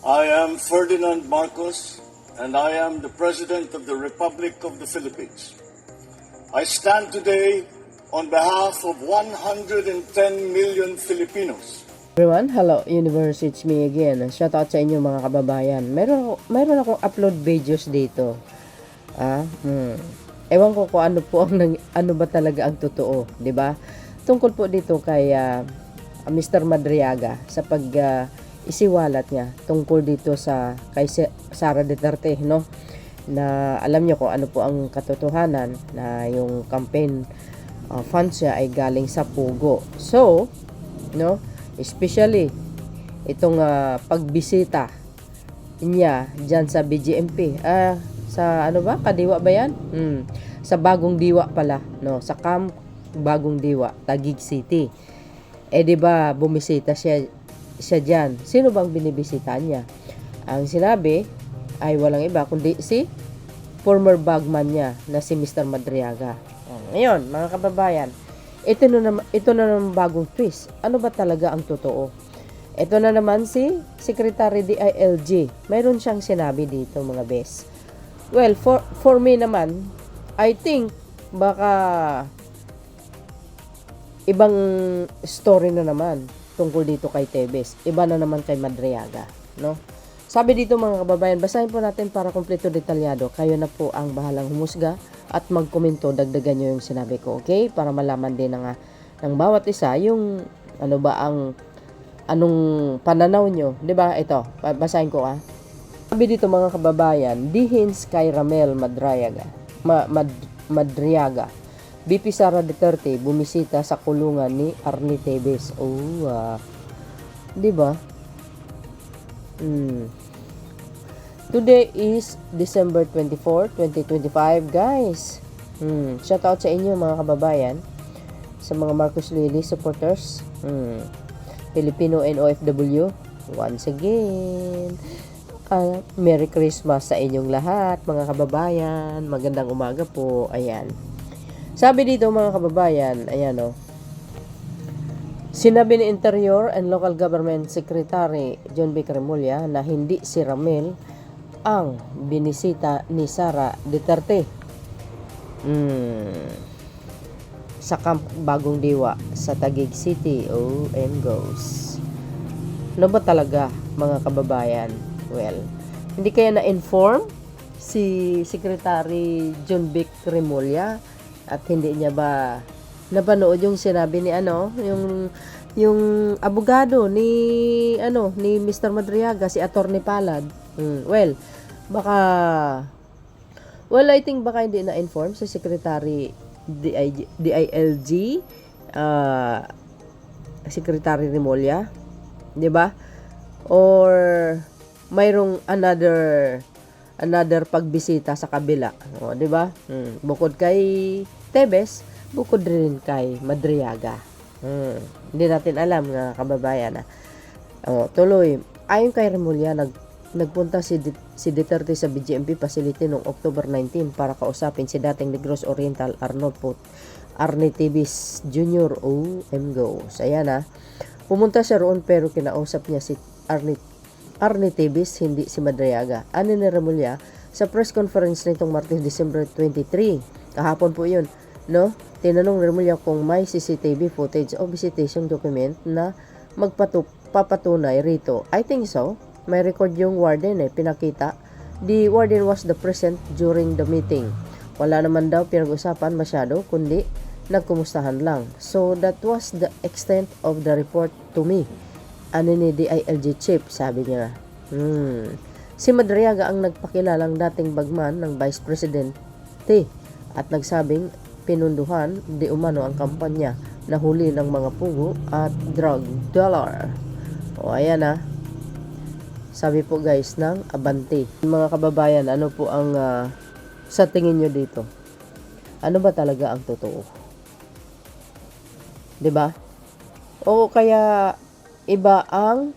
I am Ferdinand Marcos, and I am the President of the Republic of the Philippines. I stand today on behalf of 110 million Filipinos. Everyone, hello universe, it's me again. Shout out sa inyo mga kababayan. Meron akong upload videos dito. Ewan ko kung ano po ano ba talaga ang totoo, 'di ba? Tungkol po dito kay Mr. Madriaga sa pag isiwalat niya tungkol dito sa kay Sara Duterte, no? Na alam niyo kung ano po ang katotohanan na yung campaign funds niya ay galing sa Pugo. So, no? Especially itong pagbisita niya diyan sa BGMP. Sa ano ba? Kadiwa ba 'yan? Sa Bagong Diwa pala, no? Sa Camp Bagong Diwa, Taguig City. Eh 'di ba bumisita siya diyan. Sino bang binibisita niya? Ang sinabi ay walang iba kundi si former bagman niya na si Mr. Madriaga. Ngayon, mga kababayan, ito na naman bagong twist. Ano ba talaga ang totoo? Ito na naman si Secretary DILG. Mayroon siyang sinabi dito, mga bes. Well, for me naman, I think baka ibang story na naman tungkol dito kay Tebes. Iba na naman kay Madriaga, no? Sabi dito mga kababayan, basahin po natin para kumpleto detalyado. Kayo na po ang bahalang humusga at magkomento, dagdagan nyo yung sinabi ko, okay? Para malaman din ng bawat isa yung ano ba anong pananaw nyo, 'di ba? Ito, basahin ko Sabi dito mga kababayan, Dihins kay Ramel Madriaga. BP Sara Duterte bumisita sa kulungan ni Arnie Tebes. Di ba? Today is December 24, 2025, guys. Shout out sa inyo mga kababayan, sa mga Marcos Lily supporters, Filipino and OFW. Once again, Merry Christmas sa inyong lahat, mga kababayan. Magandang umaga po. Ayan. Sabi dito mga kababayan, ayan sinabi ni Interior and Local Government Secretary John B. Cremulya na hindi si Ramel ang binisita ni Sara Duterte sa Camp Bagong Diwa sa Taguig City. And goes. Ano ba talaga mga kababayan? Well, hindi kaya na-inform si Secretary John B. Cremulya at hindi niya ba napanood yung sinabi ni yung abogado ni Mr. Madriaga, si Attorney Palad. I think baka hindi na-inform si Secretary DILG, Secretary Remulla, 'di ba? Or mayroong another pagbisita sa kabila, 'di ba? Bukod kay Tebes, bukod rin kay Madriaga. Hindi natin alam na kababayan tuloy. Ayon kay Remulla, nagpunta si Duterte sa BGMP facility noong October 19 para kausapin si dating Negros Oriental Arnie Tebes Jr. Goes. Ayan pumunta siya roon pero kinausap niya si Arnie Tebes, hindi si Madriaga. Ano ni Remulla sa press conference nitong Martes, December 23. Kahapon po yun, no? Tinanong Remulla kung may CCTV footage o visitation document na papatunay rito. I think so. May record yung warden pinakita. The warden was the present during the meeting. Wala naman daw pinag-usapan masyado, kundi nagkumustahan lang. So that was the extent of the report to me. Ano ni DILG chief, sabi niya. Si Madriaga ang nagpakilalang dating bagman ng Vice Presidente at nagsabing pinunduhan di umano ang kampanya na huli ng mga pugo at drug dealer. Ayan sabi po guys ng Abante. Mga kababayan, ano po ang sa tingin nyo dito? Ano ba talaga ang totoo? 'Di ba? O kaya iba ang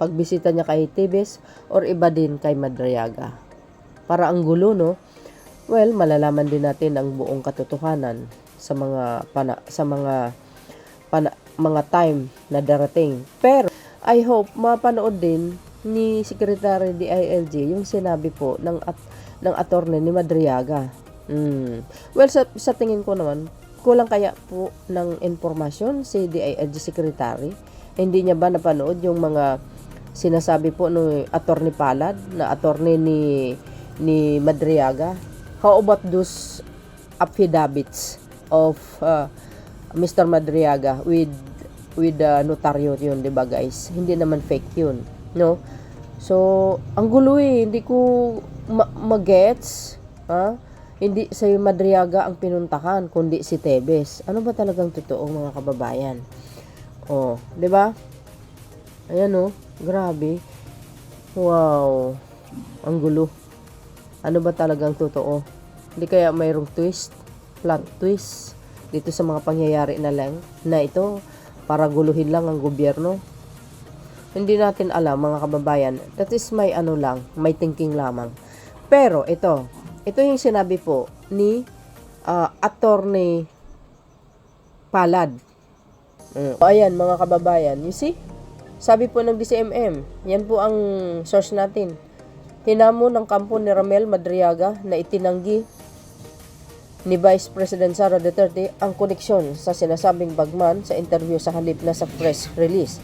pagbisita niya kay Tebes or iba din kay Madriaga? Para ang gulo, no? Well, malalaman din natin ang buong katotohanan sa mga time na darating. Pero I hope mapanood din ni Secretary DILG yung sinabi po ng attorney ni Madriaga. Well, sa tingin ko naman, kulang kaya po ng informasyon si DILG Secretary. Hindi niya ba napanood yung mga sinasabi po ng attorney Palad na attorney ni Madriaga? How about those affidavits of Mr. Madriaga with notaryo yun, 'di ba guys? Hindi naman fake yun, no? So, ang gulo hindi ko magets, ha? Hindi si Madriaga ang pinuntahan, kundi si Tebes. Ano ba talagang totoo, mga kababayan? Oh, 'di ba? Ayan grabe. Wow. Ang gulo. Ano ba talagang totoo? Hindi kaya mayroong plot twist dito sa mga pangyayari na ito para guluhin lang ang gobyerno? Hindi natin alam, mga kababayan. That is my my thinking lamang. Pero ito yung sinabi po ni attorney Palad. Ayan, mga kababayan, you see? Sabi po ng DCMM, yan po ang source natin. Hinamon ng kampo ni Ramel Madriaga na itinanggi ni Vice President Sara Duterte ang koneksyon sa sinasabing bagman sa interview sa halip na sa press release.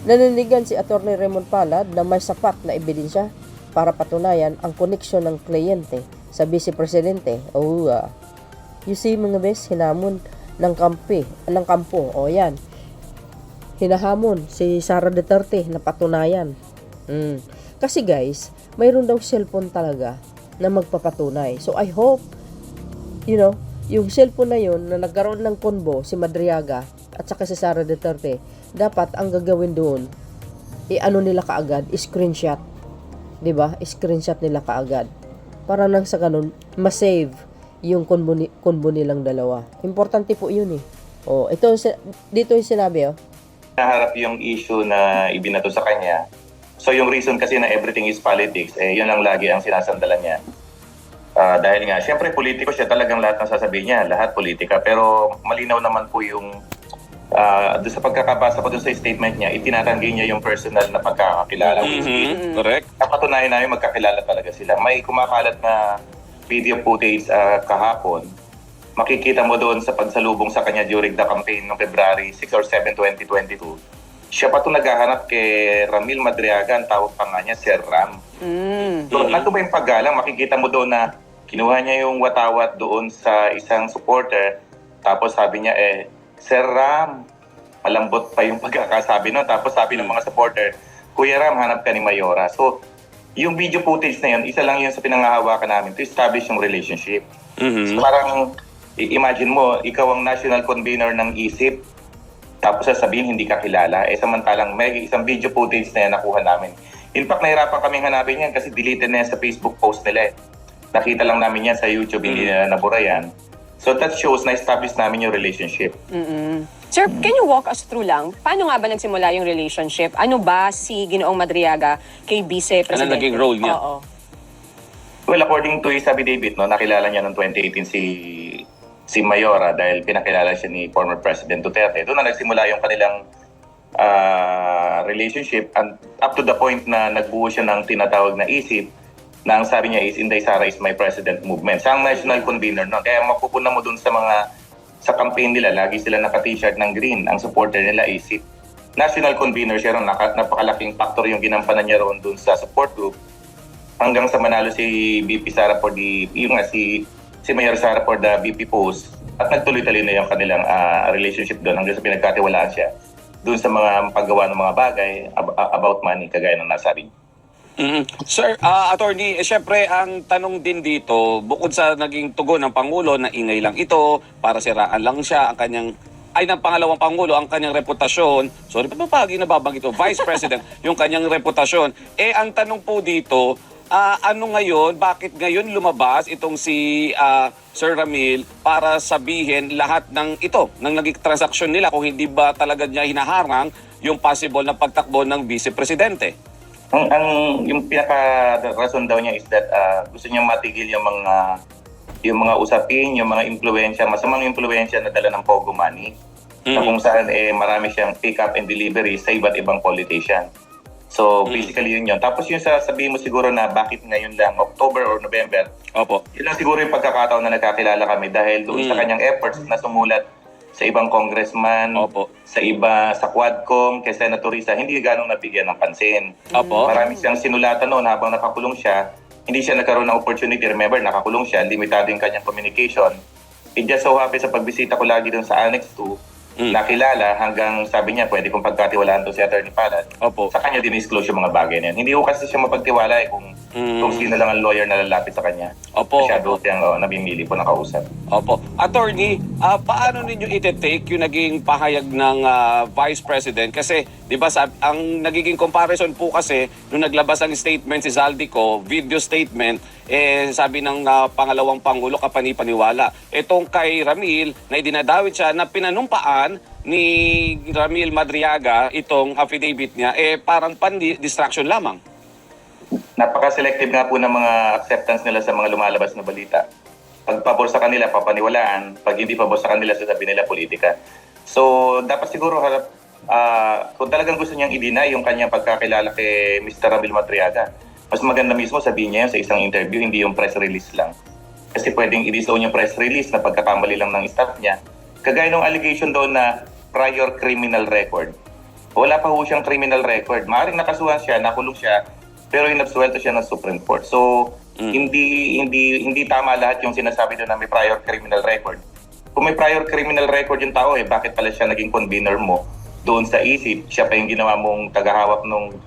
Naninigan si Atty. Raymond Palad na may sapat na ebidensya para patunayan ang koneksyon ng kliyente sa Vice Presidente. You see, mga bes, hinamon ng kampo. Yan. Hinahamon si Sara Duterte na patunayan. Kasi guys, mayroon daw cellphone talaga na magpapatunay. So I hope yung cellphone na yun na nagkaroon ng convo si Madriaga at saka si Sara Duterte, dapat ang gagawin doon nila kaagad, screenshot. 'Di ba? Screenshot nila kaagad. Para nang sa ganun, ma-save yung convo nilang dalawa. Importante po 'yun dito yung sinabi Naharap yung issue na ibinato sa kanya. So yung reason kasi na everything is politics, yun lang lagi ang sinasandalan niya. Dahil nga, siyempre politiko siya, talagang lahat ng sasabihin niya, lahat politika. Pero malinaw naman po yung, doon sa pagkakabasa ko doon sa statement niya, itinatanggi niya yung personal na pagkakakilala. Correct. Napatunayan namin magkakilala talaga sila. May kumakalat na video footage kahapon. Makikita mo doon sa pagsalubong sa kanya during the campaign noong February 6 or 7, 2022. Siya pa ito naghahanap kay Ramil Madriaga, ang tawag pa nga niya, Sir Ram. So, nandun ba yung paggalang, makikita mo doon na kinuha niya yung watawat doon sa isang supporter. Tapos sabi niya, Sir Ram, malambot pa yung pagkakasabi no. Tapos sabi ng mga supporter, Kuya Ram, hanap ka ni Mayora. So, yung video footage na yun, isa lang yun sa pinangahawakan namin to establish yung relationship. So, parang, imagine mo, ikaw ang national convener ng ISIP, tapos sasabihin hindi ka kilala. Samantalang may isang video footage na yan nakuha namin. In fact, nahirapan kaming hanapin yan kasi deleted na yan sa Facebook post nila. Nakita lang namin yan sa YouTube, hindi na nabura yan. So that shows na establish namin yung relationship. Sir, can you walk us through lang? Paano nga ba nagsimula yung relationship? Ano ba si Ginoong Madriaga kay Vice Presidente? Ano naging role niya? Oo. Well, according to his affidavit, nakilala niya noong 2018 si Mayora dahil pinakilala siya ni former President Duterte. Doon na nagsimula yung kanilang relationship and up to the point na nagbuo siya ng tinatawag na ISIP na ang sabi niya is Inday Sara is my president movement. Siya ang national convener. Kaya mapupunan mo doon sa campaign nila, lagi sila naka-t-shirt ng green. Ang supporter nila ISIP. National convener siya ron. Napakalaking factor yung ginampanan niya ron doon sa support group. Hanggang sa manalo si VP Sara for si Mayor Sara for the VP post at nagtuloy-tuloy na yung kanilang relationship doon hanggang sa pinagkatiwalaan siya doon sa mga paggawa ng mga bagay about money, kagaya ng nasabi. Sir, attorney, syempre ang tanong din dito, bukod sa naging tugon ng Pangulo na ingay lang ito, para siraan lang siya, ng pangalawang Pangulo, ang kanyang reputasyon, nababanggit ito, Vice President, yung kanyang reputasyon. Ang tanong po dito, bakit ngayon lumabas itong si Sir Ramil para sabihin lahat ng naging transaksyon nila kung hindi ba talaga niya hinaharang yung possible na pagtakbo ng Vice Presidente? Yung pinaka-rason daw niya is that gusto niyang matigil yung mga usapin, yung mga impluwensya, masamang impluwensya na dala ng Pogo money. na kung saan marami siyang pick up and delivery sa iba't ibang politician. So basically yun. Tapos yung sasabihin mo siguro na bakit ngayon lang, October or November, Opo. yun lang siguro yung pagkakataon na nagkakilala kami dahil doon sa kanyang efforts na sumulat sa ibang congressman, Opo. sa iba, sa Quadcom, kay Senator Risa, hindi ganong nabigyan ng pansin. Opo. Marami siyang sinulatan noon habang nakakulong siya. Hindi siya nagkaroon ng opportunity. Remember, nakakulong siya, limitado yung kanyang communication. It just so happens sa pagbisita ko lagi doon sa Annex 2, nakilala hanggang sabi niya, pwede kong pagkatiwalaan to si Atty. Palad. Opo. Sa kanya din-disclose yung mga bagay na yan. Hindi ko kasi siya mapagtiwala kung sino lang ang lawyer na lalapit sa kanya. Opo. Masyado siyang namimili po nakausap. Opo. Attorney, paano ninyo ite-take yung naging pahayag ng Vice President? Kasi, di ba, ang nagiging comparison po kasi, nung naglabas ang statement si Zaldico, video statement, sabi ng pangalawang Pangulo, kapanipaniwala. Itong kay Ramil, na idinadawit siya, na pinanumpaan ni Ramil Madriaga, itong affidavit niya, parang pan-distraction lamang. Napaka-selective nga po ng mga acceptance nila sa mga lumalabas na balita. Pag pabor sa kanila, papaniwalaan. Pag hindi pabor sa kanila, sasabihin nila politika. So, dapat siguro kung talagang gusto niyang i-deny yung kanyang pagkakilala kay Mr. Ramil Madriaga, mas maganda mismo sabihin niya yun sa isang interview, hindi yung press release lang. Kasi pwedeng i-disown yung press release na pagkakamali lang ng staff niya. Kagaya ng allegation doon na prior criminal record. Wala pa ho siyang criminal record. Maaaring nakasuhan siya, nakulong siya, pero inabsuelto siya ng Supreme Court. So, hindi tama lahat yung sinasabi doon na may prior criminal record. Kung may prior criminal record yung tao, bakit pala siya naging convener mo doon sa isip? Siya pa yung ginawa mong tagahawak ng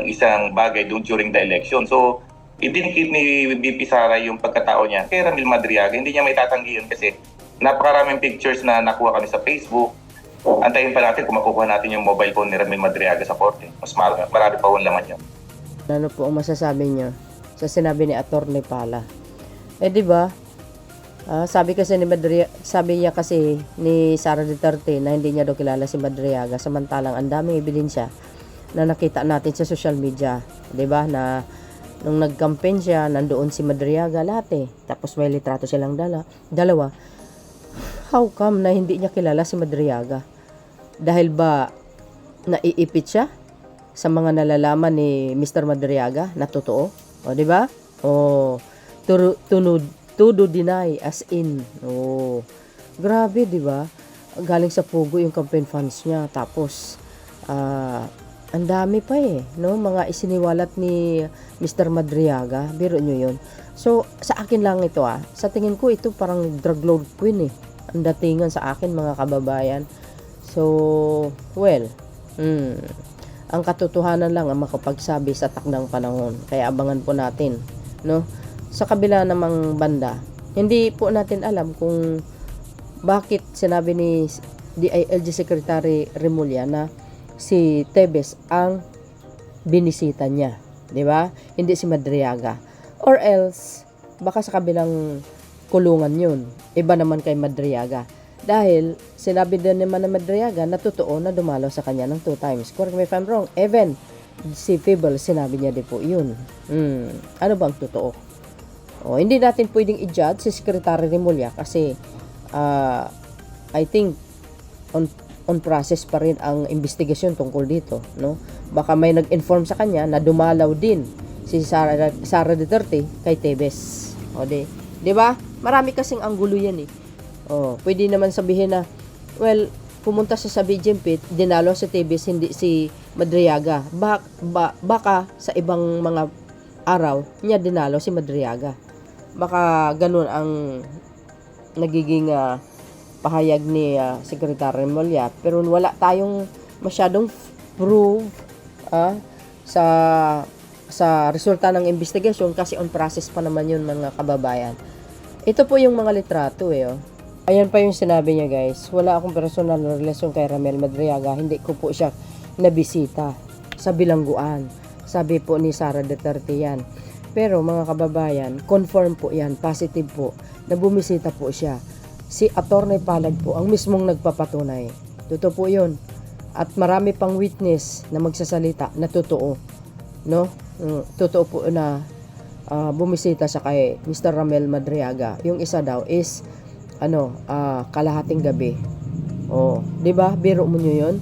isang bagay doon during the election. So, idinikit ni VP Sara yung pagkatao niya kay Ramil Madriaga. Hindi niya may tatanggi yun kasi napakaraming pictures na nakuha kami sa Facebook. Antayin pa natin kung makukuha natin yung mobile phone ni Ramil Madriaga sa korte. Mas marami pa yung laman yun. Ano po ang masasabi niya sa sinabi ni Atty. Pala? Di ba? Sabi niya kasi ni Sara Duterte na hindi niya daw kilala si Madriaga, samantalang ang daming ebidensya na nakita natin sa social media, 'di ba? Na nung nag-campaign siya, nandoon si Madriaga lahat Tapos may litrato silang dalawa. How come na hindi niya kilala si Madriaga? Dahil ba naiipit siya sa mga nalalaman ni Mr. Madriaga na totoo? O, di ba? O, to deny as in. O, grabe, di ba? Galing sa Pugo yung campaign funds niya. Tapos, ang dami pa no? Mga isiniwalat ni Mr. Madriaga. Biro nyo yun. So, sa akin lang ito Sa tingin ko, ito parang drug lord queen ang datingan sa akin, mga kababayan. So, well, ang katotohanan lang ang makapagsabi sa takdang panahon. Kaya abangan po natin, no? Sa kabila namang banda, hindi po natin alam kung bakit sinabi ni DILG Secretary Remulla na si Tebes ang binisita niya, di ba? Hindi si Madriaga. Or else, baka sa kabilang kulungan yun. Iba naman kay Madriaga. Dahil, sinabi din naman na Madriaga na totoo na dumalaw sa kanya ng 2 times. Correct me if I'm wrong. Even, si Fable, sinabi niya din po yun. Ano bang totoo? Hindi natin pwedeng i-judge si Secretary Remulla kasi I think on process pa rin ang investigasyon tungkol dito, no? Baka may nag-inform sa kanya na dumalaw din si Sara Duterte kay Tebes. Di ba? Marami kasing anggulo yan pwede naman sabihin na, well, pumunta siya sa BJP, dinalo si Tebes, hindi si Madriaga. Baka sa ibang mga araw, niya dinalo si Madriaga. Baka ganun ang nagiging pahayag ni Secretary Remulla. Pero wala tayong masyadong proof sa resulta ng investigation kasi on process pa naman yun, mga kababayan. Ito po yung mga litrato Ayan pa yung sinabi niya, guys. Wala akong personal na relasyon kay Ramil Madriaga. Hindi ko po siya nabisita sa bilangguan. Sabi po ni Sara Duterte yan. Pero mga kababayan, confirm po yan, positive po, na bumisita po siya. Si Atty. Palad po ang mismong nagpapatunay. Totoo po yun. At marami pang witness na magsasalita na totoo. No? Totoo po na bumisita siya kay Mr. Ramil Madriaga. Yung isa daw is kalahating gabi Oh, 'di ba? Biro mo nyo 'yon.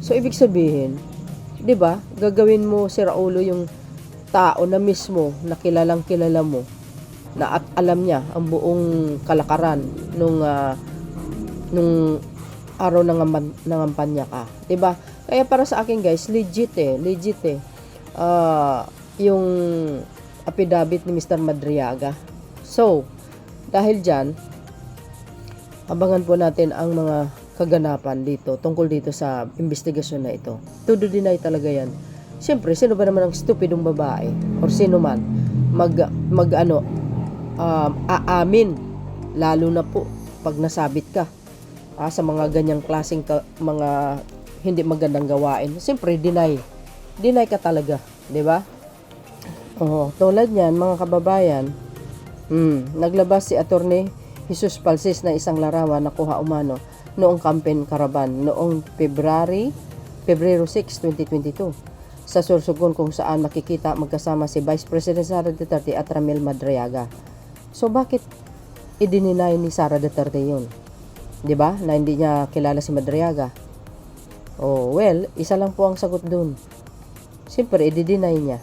So ibig sabihin, 'di ba? Gagawin mo si Raulo yung tao na mismo na kilalang kilala mo na at alam niya ang buong kalakaran nung araw ng nangampanya ka, 'di ba? Kaya para sa akin guys, legit eh. Yung affidavit ni Mr. Madriaga. So, dahil diyan, abangan po natin ang mga kaganapan dito tungkol dito sa investigasyon na ito. Todo deny talaga yan. Siyempre, sino ba naman ang stupidong babae or sino man aamin, lalo na po pag nasabit ka sa mga ganyang klaseng mga hindi magandang gawain. Siyempre, deny ka talaga, di ba? Tulad niyan, mga kababayan, naglabas si Attorney Jesus Palsis na isang larawan na kuha umano noong campaign caravan noong Pebrero 6, 2022 sa Sorsogon, kung saan makikita magkasama si Vice President Sara Duterte at Ramil Madriaga. So bakit i-deny ni Sara Duterte yun? 'Di ba? Na hindi niya kilala si Madriaga. Well, isa lang po ang sagot dun. Siyempre, i-deny niya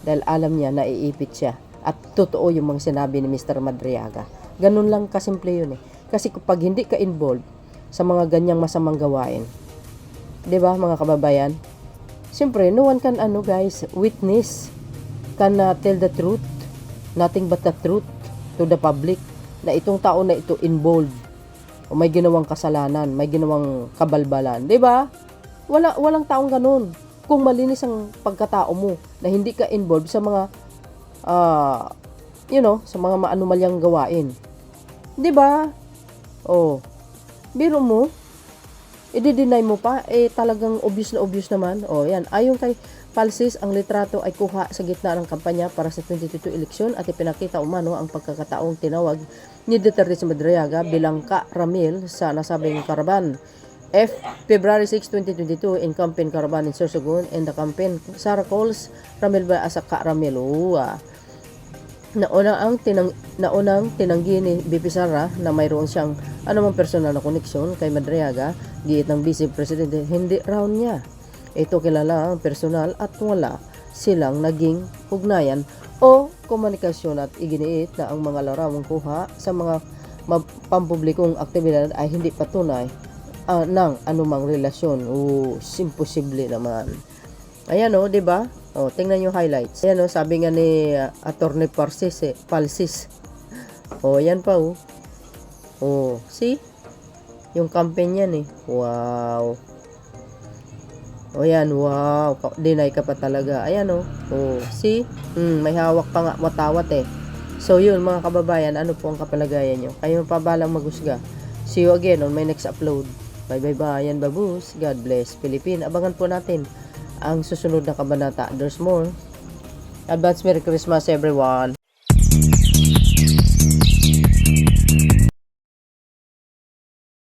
dahil alam niya na iipit siya at totoo yung mga sinabi ni Mr. Madriaga. Ganun lang kasimple yun eh. Kasi kapag hindi ka involved sa mga ganyang masamang gawain, 'di ba mga kababayan? Siyempre, no one can witness, can tell the truth, nothing but the truth to the public na itong tao na ito involved o may ginawang kasalanan, may ginawang kabalbalan, 'di ba? Walang taong ganun. Kung malinis ang pagkatao mo na hindi ka involved sa mga sa mga maanumalyang gawain. 'Di ba? Biro mo, i-deny mo pa, talagang obvious naman. Yan. Ayon kay Palsis, ang litrato ay kuha sa gitna ng kampanya para sa 2022 eleksyon at ipinakita umano ang pagkakataong tinawag ni Duterte sa Madriaga bilang ka-Ramil sa nasabing karaban. February 6, 2022 in campaign caravan in Sorsogon and the campaign Sara calls Ramil ba as a ka-Ramil. Naunang tinanggi ni BP Sara na mayroon siyang anumang personal na koneksyon kay Madriaga. Giit ng Vice Presidente, hindi raw niya ito kilala ang personal at wala silang naging ugnayan o komunikasyon, at iginiit na ang mga larawang kuha sa mga pampublikong aktibidad ay hindi patunay ng anumang relasyon. Imposible naman. Ayan di ba? Tingnan yung highlights. Ayan sabi nga ni Attorney Palsis. Yan pa see? Yung campaign yan Wow. Yan, wow. Deny ka pa talaga. Ayan see? May hawak pa nga, matawat So yun mga kababayan, ano po ang kapalagayan nyo? Kayo pa balang maghusga. See you again on my next upload. Bye. Yan babus. God bless Philippines. Abangan po natin ang susunod na kabanata. There's more. Advance Merry Christmas everyone.